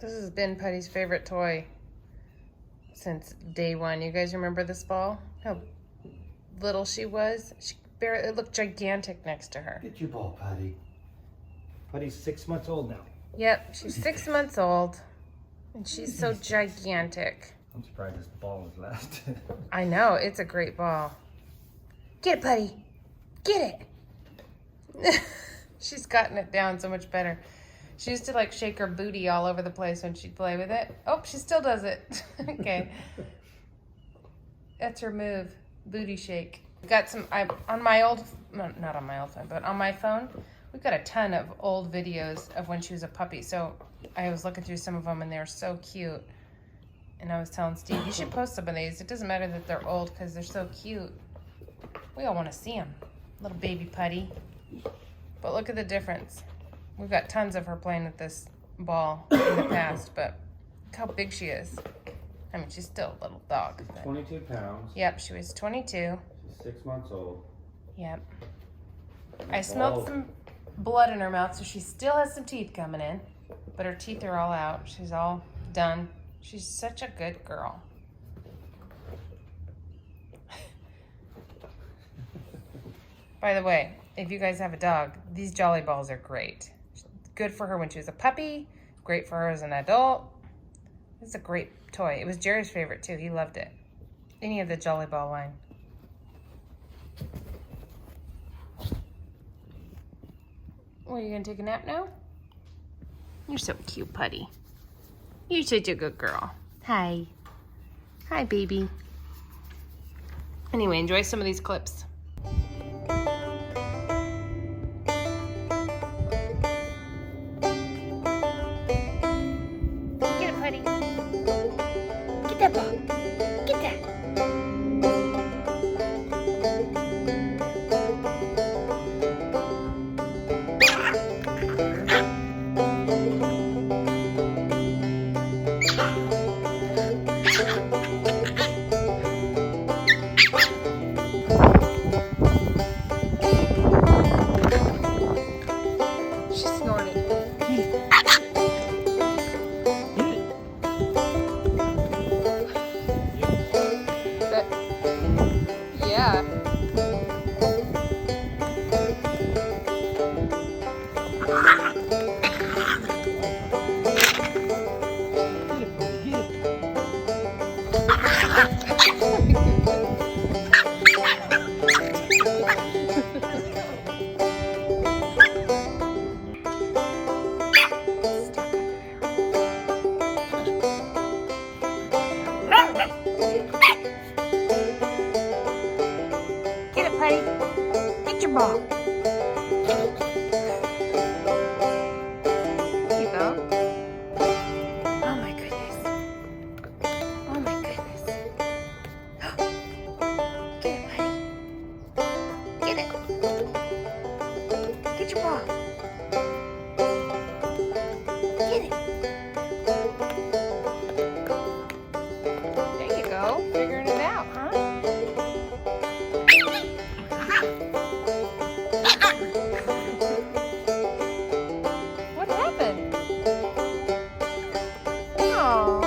This has been Puddy's favorite toy since day one. You guys remember this ball? How little she was? It looked gigantic next to her. Get your ball, Puddy. Puddy's 6 months old now. Yep, she's 6 months old, and she's so gigantic. I'm surprised this ball has lasted. I know, it's a great ball. Get it, Puddy. Get it. She's gotten it down so much better. She used to like shake her booty all over the place when she'd play with it. Oh, she still does it. Okay. That's her move, booty shake. Got some, on my old, not on my old phone, but on my phone, we've got a ton of old videos of when she was a puppy. So I was looking through some of them and they're so cute. And I was telling Steve, you should post some of these. It doesn't matter that they're old because they're so cute. We all want to see them. Little baby Puddy. But look at the difference. We've got tons of her playing with this ball in the past, but look how big she is. I mean, she's still a little dog. But... 22 pounds. Yep, she was 22. She's 6 months old. Yep. I smelled some blood in her mouth, so she still has some teeth coming in, but her teeth are all out. She's all done. She's such a good girl. By the way, if you guys have a dog, these Jolly Balls are great. Good for her when she was a puppy, great for her as an adult. It's a great toy. It was Jerry's favorite too. He loved it. Any of the Jolly Ball line. Well, you gonna take a nap now? You're so cute, Puddy. You're such a good girl. Hi. Hi, baby. Anyway, enjoy some of these clips. Get it, Puddy. Get that ball. Get that. She snorted. Yeah. Get it, Puddy. Get your ball. There you go. Oh my goodness. Oh my goodness. Get it, Puddy. Get it. Get your ball. Get it. There you go. Figuring it out, huh? What happened? Oh.